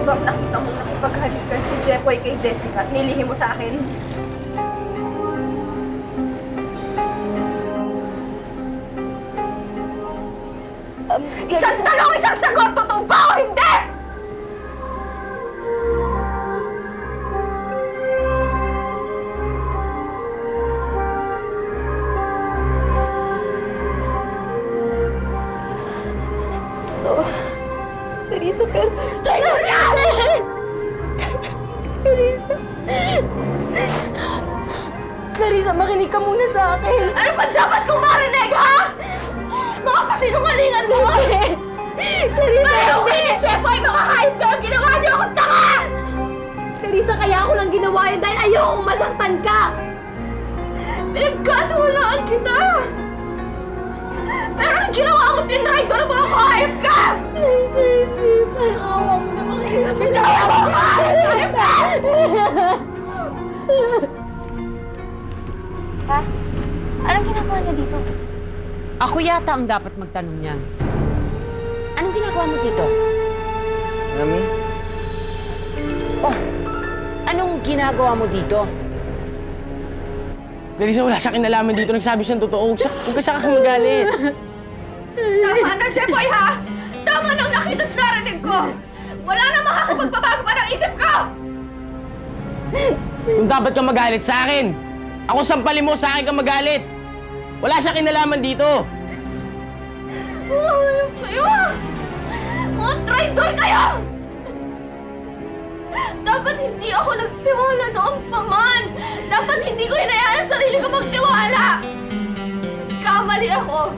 bang nakita mo nakipaghalikan si Jepoy kay Jessica at nilihim mo sa akin? Isang tanong, isang sagot! Totoo ba o hindi? Clarissa, pero... Clarissa! Clarissa! Clarissa, makinig ka muna sa akin! Ano pa dapat kong marinig, ha? Mga kasinungalingan mo! Clarissa, hindi! Ni Jepoy, makakahit ka! Ginawa niyo akong tanga! Clarissa, kaya ako lang ginawa yun dahil ayokong masaktan ka! Pinagkatiwalaan kita! Pero nung ginawa ko tinry ko na mga kahayop ka! Clarissa, hindi. Parang awa mo naman. Bitawa mo ka! Kahayop ka! Pa, anong ginagawa niya dito? Ako yata ang dapat magtanong niyan. Anong ginagawa mo dito? Mami? Oh, anong ginagawa mo dito? Clarissa, wala siya kinalaman dito. Nagsabi siyang totoo. Huwag ka siya magalit. Tama na, Jepoy, ha? Tama nang nakita at narinig ko! Wala na makakapagbabago pa ng isip ko! Kung dapat ka magalit sa akin, ako sampalin mo, sa akin ka magalit. Wala siya kinalaman dito. Mga hayop kayo, ha? Mga traitor kayo! Dapat hindi ako nagtiwala noong paman! Dapat hindi ko hinayaan ang sarili ko magtiwala! Nagkamali ako!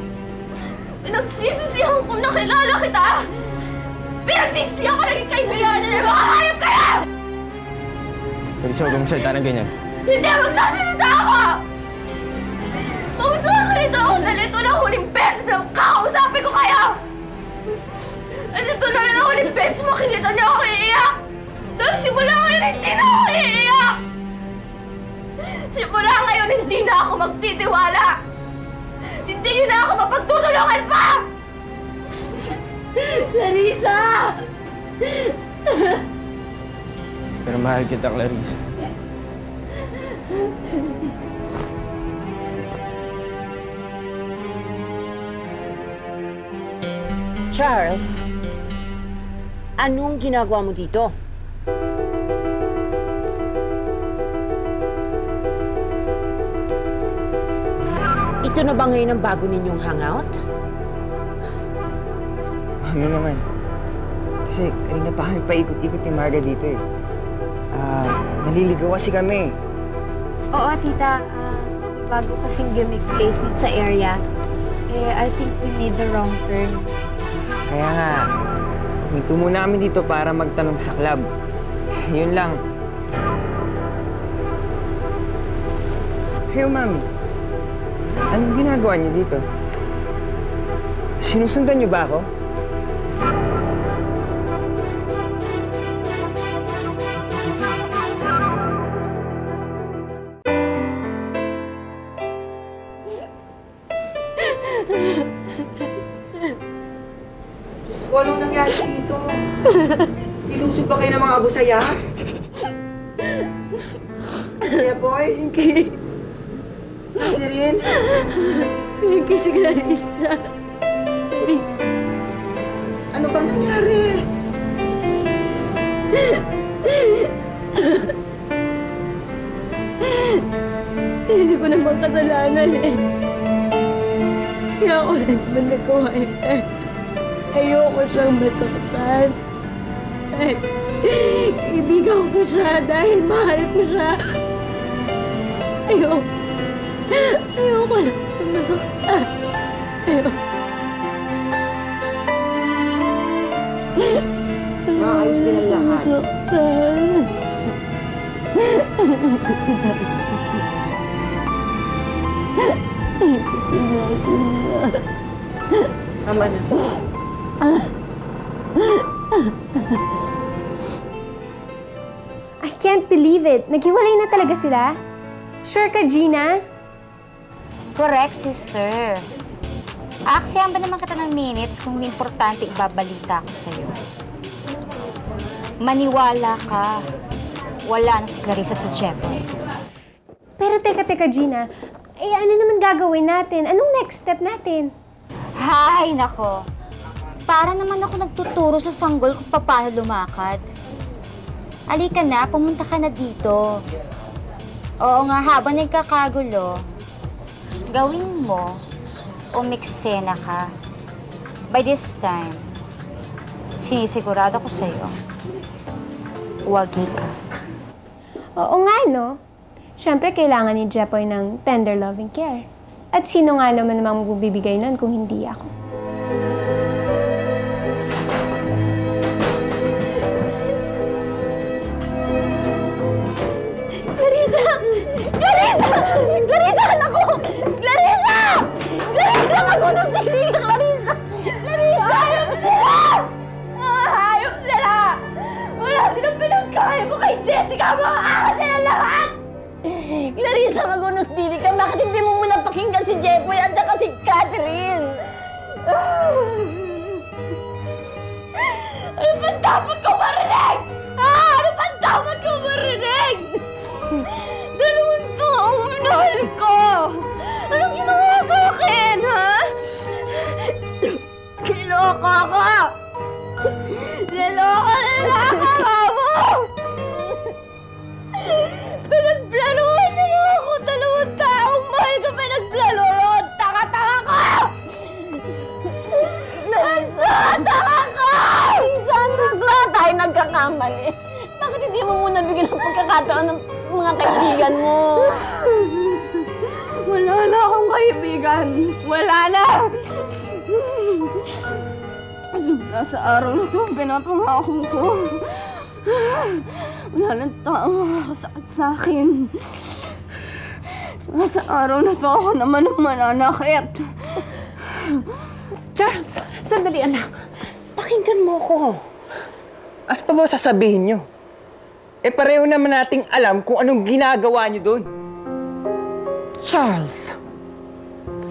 Pinagsisisihan kong nakilala kita! Pinagsisisihan ko naging kaibigan niya ng mga hayop kayo! Clarissa, huwag mo salita na ganyan. Hindi magsasalita ako! Magsasalita ako dahil ito na huling beses na kakausapin ko kayo! At ito na rin ang huling beses makikita niyo ako iiyak! Dahil simula ngayon, hindi na ako iiyak! Simula ngayon, hindi na ako magtitiwala! Hindi niyo na ako mapagtutulungan pa! Clarissa! Pero mahal kita, Clarissa. Charles, anong ginagawa mo dito? Ito na ba ngayon ang bago ninyong hangout? Mami naman. Kasi kanina pa kami paikot-ikot ni Marga dito eh. Naliligaw kasi kami. Oo, tita. May bago kasing gimmick place dito sa area. I think we made the wrong turn. Kaya nga, huminto muna kami dito para magtanong sa club. Yun lang. Hey, Mami. Anong ginagawa niyo dito? Sinusundan niyo ba ako? Diyos ko, anong nangyari dito? Nilusog ba kayo ng mga abusaya? Kaya, boy? Pinky. Hindi rin? Pinky, si Clarissa. Clarissa. Ano bang nangyari? Hindi ko naman kasalanan eh. Kaya ako na naman nagawa yun. Ayoko siyang masaktan. Kaibigan ko siya dahil mahal ko siya. Ayoko lang siyang masaktan. Maayos din ang lahat. Masaktan. Tama na. I can't believe it. Naghiwalay na talaga sila? Sure ka, Gina? Correct, sister. Aaksyahan ba naman kita ng minutes kung importante ibabalita ko sa'yo? Maniwala ka. Wala na si Clarissa at si Jeffoy. Pero teka, Gina. Ano naman gagawin natin? Anong next step natin? Hay, nako. Para naman ako nagtuturo sa sanggol kung paano lumakad. Halika na, pumunta ka na dito. Oo nga, habang nagkakagulo, gawin mo, umiksena ka. By this time, sinisigurado ko sa'yo, wagi ka. Oo nga, no? Siyempre, kailangan ni Jeffoy ng tender loving care. At sino nga naman magbibigay nun kung hindi ako? Clarissa! Clarissa! Clarissa, anak ko! Clarissa! Clarissa, magunos na hindi ka, Clarissa! Clarissa! Hayop sila! Hayop sila! Wala silang pinagkaya mo kay Jessica! Mga ahas sila lahat! Clarissa, magunos dili ka. Bakit hindi mo muna pakinggan si Jeffoy at saka si Catherine? Ano ba dapat ko marinig? Ano ba dapat ko marinig? Dalawang taong minahal ko. Anong ginawa sa akin, ha? Niloka ka! Niloka mo! Pinagplanuhan niyo ako! Dalawang taong mahal ko pinagplanuhan! Taka-taka ka! Taka ka! Saan bakla tayo nagkakamali? Bakit hindi mo muna bigyan ng pagkakataon ng mga kaibigan mo? Wala na akong kaibigan! Wala na! Simula sa araw na ito, pinapangako ko. Wala ng taong makakasakit sa akin. Sa araw na to, ako naman ang mananakit. Charles, sandali anak. Pakinggan mo ko. Ano pa ba sasabihin nyo? Pareho naman nating alam kung anong ginagawa nyo doon. Charles,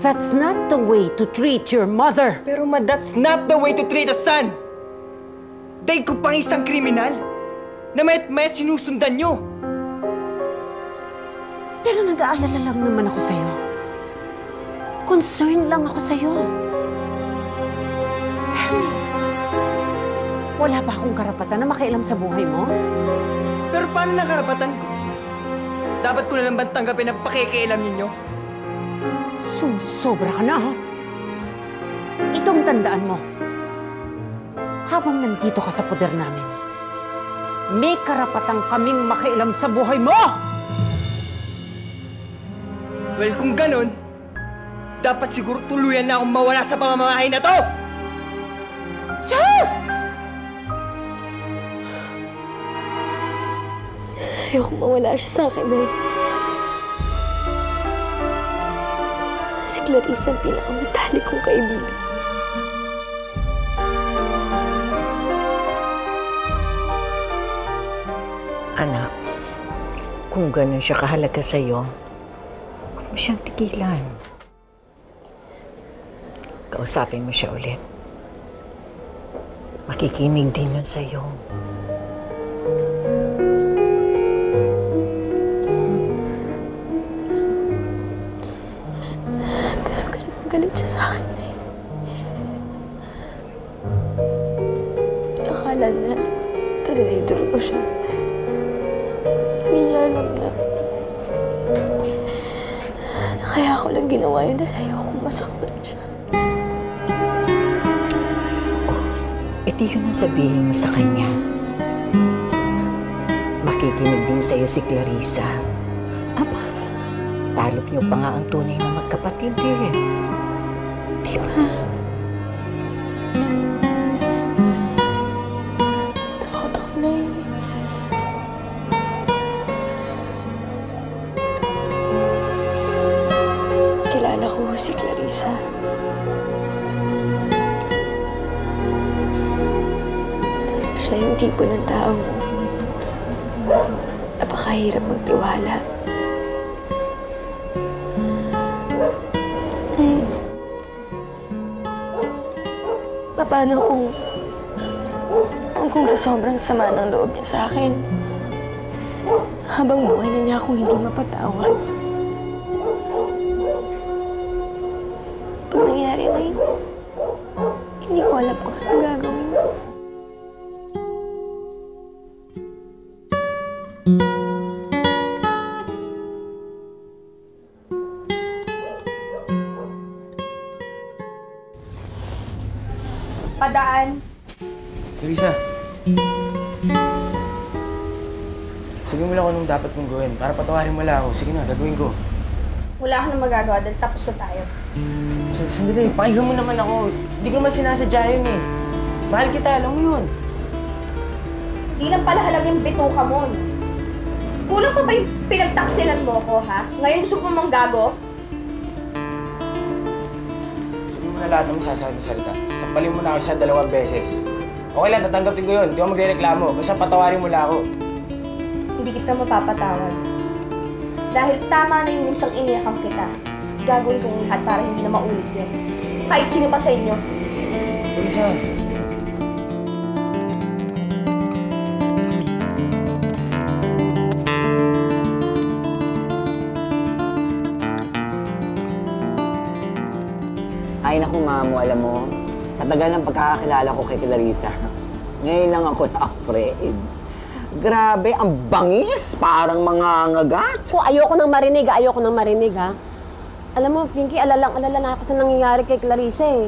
that's not the way to treat your mother. Pero ma, that's not the way to treat a son. Dahil ko pang isang kriminal na mayat-mayat sinusundan nyo. Pero nag-aalala lang naman ako sa'yo. Concerned lang ako sa'yo. Tell me, wala ba akong karapatan na makialam sa buhay mo? Pero paano na karapatan ko? Dapat ko na lang bang tanggapin ang pakikialam ninyo? Sobra ka na, ha? Itong tandaan mo. Habang nandito ka sa poder namin, may karapatang kaming makialam sa buhay mo! Well, kung ganun, dapat siguro tuluyan na akong mawala sa pamamahay na to! Charles! Ayoko mawala siya sa akin, eh. Si Clarissa ang pinakamatalik kong kaibigan. Anak, kung ganun siya kahalaga sa'yo, huwag mo siyang tigilan. Kausapin mo siya ulit. Makikinig din yun sa'yo. Galit siya sa akin, eh. Akala niya, trinidor ko siya. Hindi niya alam na kaya ako lang ginawa yun dahil ayokong masaktan siya. Ito yun ang sabihin mo sa kanya. Makikinig din sa'yo si Clarissa. Ama, talop niyo pa nga ang tunay na magkapatid, eh. Diba? Takot ako na, eh. Kilala ko si Clarissa. Siya yung tipo ng taong napakahirap magtiwala. Paano kung Ewan kung sa sobrang sama ng loob niya sa akin. Habang buhay na niya akong hindi mapatawad. Pag nangyari na yun, hindi ko alam kung anong gagawin ko. Padaan. Clarissa. Sige mo lang kung anong dapat kong gawin para patawarin mo lang ako. Sige na, gagawin ko. Wala ka nang magagawa dahil tapos na tayo. Sandali, pakinggan mo naman ako. Hindi ko naman sinasadya yun eh. Mahal kita, alam mo yun. Di lang pala halang yung bituka mo. Kulang pa ba yung pinagtaksilan mo ko, ha? Ngayon gusto mo mang gago? Sabi mo na lahat ng masasakit na salita. Sampalin mo na ako sa 2 beses. Okay lang, tatanggapin ko yun. Di ako magre-reklamo. Basta patawarin mo lang ako. Hindi kita mapapatawad. Dahil tama na yung minsang iniyakang kita. Gagawin ko yung lahat para hindi na maulit yan. Kahit sino pa sa inyo. Clarissa. Ay naku, Mamo, alam mo, sa tagal ng pagkakakilala ko kay Clarissa, ngayon lang ako na-afraid. Grabe, ang bangis! Parang mangangagat. Po, ayoko nang marinig, ha? Alam mo, Pinky, alala na ako sa nangyayari kay Clarissa, eh.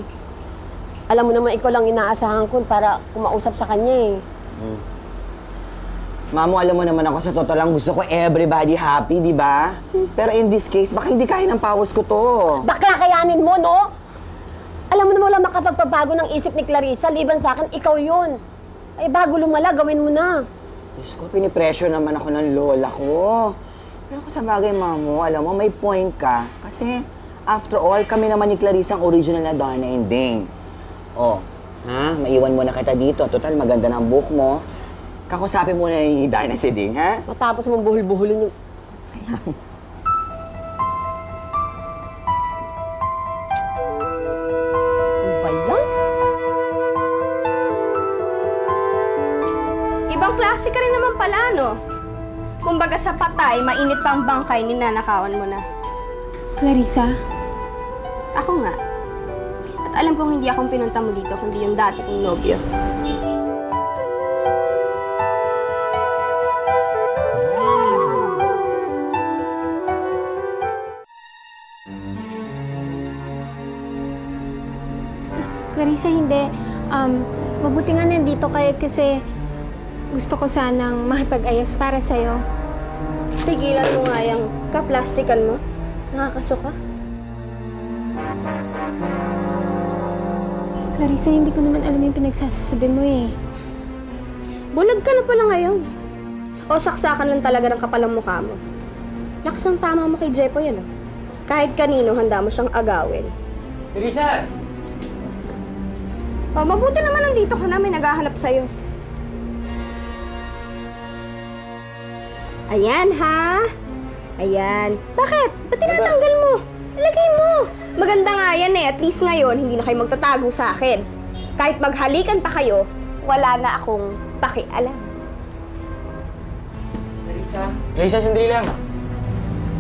Alam mo naman, ikaw lang inaasahan ko para kumausap sa kanya, eh. Mamo, alam mo naman ako, sa totoo lang gusto ko everybody happy, di ba? Pero in this case, baka hindi kaya ng powers ko to. Bakla kayanin mo, no? Alam mo naman wala makapagpabago ng isip ni Clarissa, liban sa akin, ikaw yun. Ay, bago lumala, gawin mo na. Diyos ko, pinipressure naman ako ng lola ko. Pero ako sa bagay, Mamo, alam mo, may point ka. Kasi, after all, kami naman ni Clarissa ang original na Darna and Ding. Oh, ha? Maiwan mo na kita dito. Total, maganda ng book mo. Kakusapin mo na ni Darna si Ding, ha? Matapos mong buhul-buhulin yung... Ibang klase ka rin naman pala, no? Kumbaga sa patay, mainit pa ang bangkay, ninanakawan mo na. Clarissa? Ako nga. At alam kong hindi akong pinunta mo dito, kundi yung dati kong nobyo. Clarissa, hindi. Mabuti nga nandito kayo kasi gusto ko sanang makipag-ayos para sa'yo. Tigilan mo nga yung kaplastikan mo. Nakakasuka. Clarissa, hindi ko naman alam yung pinagsasabi mo eh. Bulag ka na pala ngayon. O saksakan lang talaga ng kapalang mukha mo. Lakas ng tama mo kay Jepo yan, oh. Kahit kanino, handa mo siyang agawin. Clarissa! O, mabuti naman nandito ka na, may naghahanap sa'yo. Ayan, ha? Ayan. Bakit? Ba't tinatanggal mo? Ilagay mo. Maganda nga yan eh. At least ngayon, hindi na kayo magtatago sa akin. Kahit maghalikan pa kayo, wala na akong pakialam. Clarissa? Clarissa, sandali lang.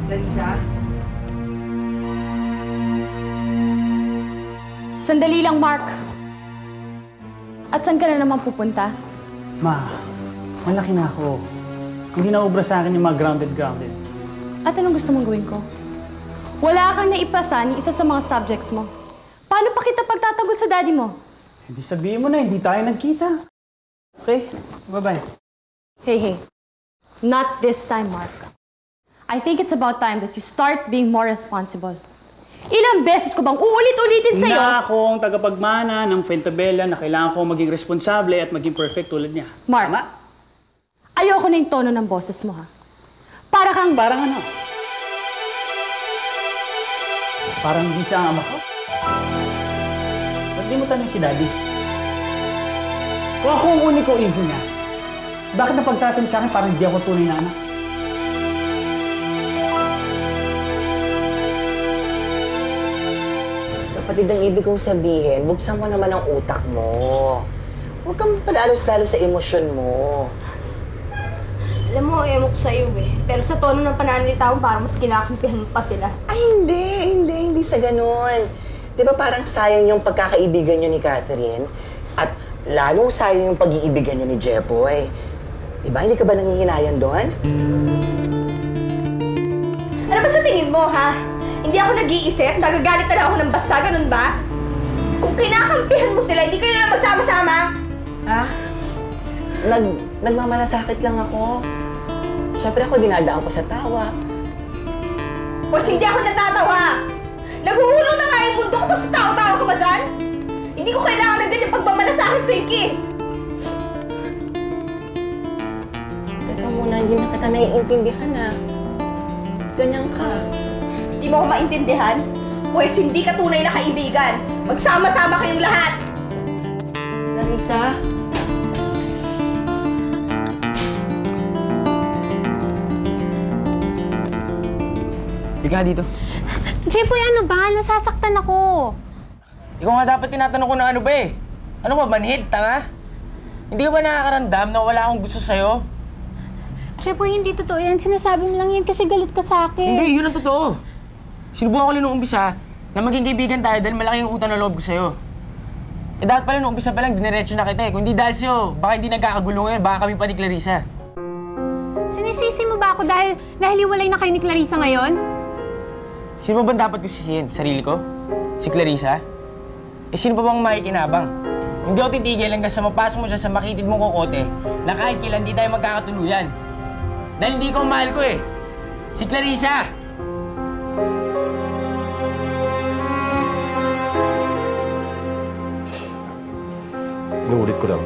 Clarissa? Sandali lang, Mark. At saan ka na naman pupunta? Ma, malaki na ako. Hindi na obra sa akin yung mga grounded. At anong gusto mong gawin ko? Wala kang naipasa ni isa sa mga subjects mo. Paano pa kita pagtatagol sa daddy mo? Hindi sabihin mo na, hindi tayo nagkita. Okay? Bye-bye. Hey. Not this time, Mark. I think it's about time that you start being more responsible. Ilang beses ko bang uulit-ulitin sa'yo? Hindi akong tagapagmana ng Pentabella na kailangan ko maging responsable at maging perfect tulad niya. Mark, Tama? ayoko na yung tono ng boses mo, ha? Parang ano? Parang hindi siya ang ama ko? Ba't di mo tanong si Daddy? Kung ako ang uni ko iho niya, bakit napagtrato mo sa akin parang hindi ako tunay na anak? Kapatid, ang ibig kong sabihin, buksan mo naman ang utak mo. Huwag kang padalos-dalos sa emosyon mo. Alam mo, emo ko sa'yo eh. Pero sa tono ng pananalita mo, parang mas kinakampihan mo pa sila. Ay, hindi sa ganun. Di ba parang sayang yung pagkakaibigan niyo ni Catherine? At lalong sayang yung pag-iibigan niyo ni Jepoy. Di ba, hindi ka ba nangihinayan doon? Ano ba sa tingin mo, ha? Hindi ako nag-iisip? Nagagalit na lang ako ng basta, ganun ba? Kung kinakampihan mo sila, hindi kayo na magsama-sama? Ha? Nagmamalasakit lang ako. Siyempre ako dinadaan ko sa tawa. Pues hindi ako natatawa! Naguhulong na nga yung mundo ko, tapos tawa-tawa ka ba dyan? Hindi ko kailangan na din yung pagmamalasakit, Frankie! Teka muna, hindi na kita naiintindihan na. Ganyan ka. Hindi mo ako maintindihan? Pues hindi ka tunay na kaibigan. Magsama-sama kayong lahat! Clarissa? Ika dito. Jepoy, ano ba? Nasasaktan ako. Ikaw nga dapat tinatanong ko na ano ba eh. Ano ba, manhid, tanga? Hindi ka ba nakakaramdam na wala akong gusto sa'yo? Jepoy, hindi totoo yan. Sinasabi mo lang yan kasi galit ka sa akin. Hindi, yun ang totoo. Sinubukan ko rin nung umpisa na maging kaibigan tayo dahil malaki yung utang na loob ko sa'yo. Eh dapat pala nung umpisa pa lang, diniretso na kita eh. Kung hindi dahil sa'yo, baka hindi nagkakagulo ngayon, baka kami pa ni Clarissa. Sinisisi mo ba ako dahil nahiwalay na kayo ni Clarissa ngayon? Sino ba dapat ko sisihin? Sarili ko? Si Clarissa? Eh sino pa bang makikinabang? Hindi ako titigil hanggang sa mapasok mo siya sa makitid mong kokote na kahit kailan di tayo magkakatuluyan. Dahil hindi ko mahal ko eh. Si Clarissa! Inuulit ko lang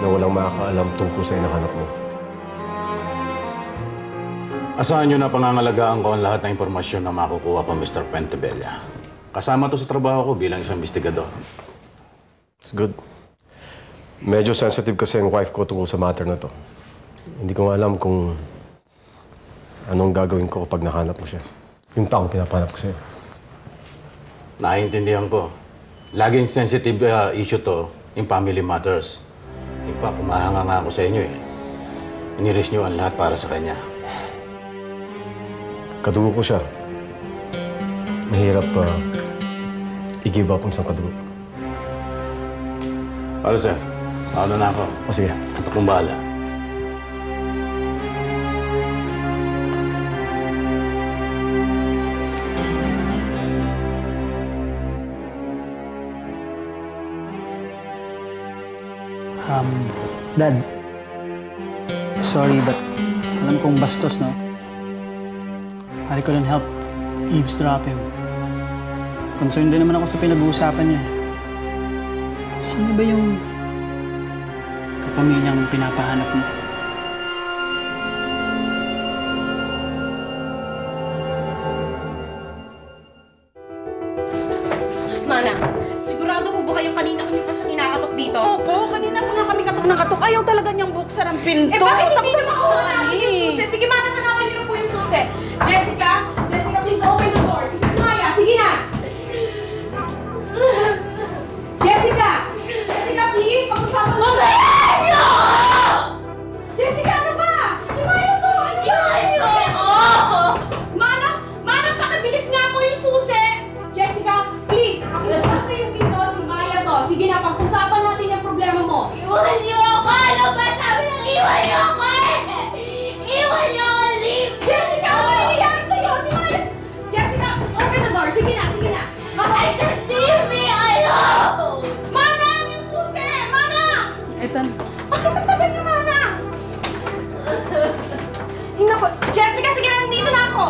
na walang makakaalam tungkol sa hinahanap mo. Asahan nyo na pangangalagaan ko ang lahat ng impormasyon na makukuha pa Mr. Pentebella. Kasama to sa trabaho ko bilang isang investigador. It's good. Medyo sensitive kasi ang wife ko tungkol sa matter na to. Hindi ko alam kung anong gagawin ko kapag nahanap mo siya. Yung taong pinapanap ko sa'yo. Naiintindihan ko. Laging sensitive issue to in family matters. In fact, kumahanga nga ako sa inyo eh. Iniris nyo ang lahat para sa kanya. Kadugo ko siya. Mahirap i-give up ang isang kadugo. Ano sir? Ano na ako? O sige. Ito kong bahala. Dad. Sorry, but alam kong bastos, no? I couldn't help eavesdropping. Concerned din naman ako sa pinag-uusapan niya. Sino ba yung kapamilyang pinapahanap mo? Manang, sigurado po ba kayo kanina kami pa siya kinakatok dito? Opo, kanina pa nga kami katok ng katok. Ayaw talaga niyang buksan ang pinto. Eh bakit hindi naman kuha namin yung susi? Sige, Manang, hanapin niyo po yung susi. Jessica, please open the door. This is Maya, sige na! Jessica, please, pag-usapan mo. Mamayan niyo! Jessica, ano ba? Si Maya to! Manang, pakibilis nga po yung susi! Jessica, please, pakibukas na yung pinto. Si Maya to. Sige na, pag-usapan natin yung problema mo. Iwan niyo ako! Ano ba sabi ng iwan niyo ako eh? Iwan niyo ako! Leave! Jessica, ano nangyayari sa'yo? Si Maya! Jessica, open the door. Sige na. I said leave me alone! Manang, yung susi! Manang! Etan. Bakit ang tagal niyo, Manang? Hinako, Jessica, sige na, nandito na ako!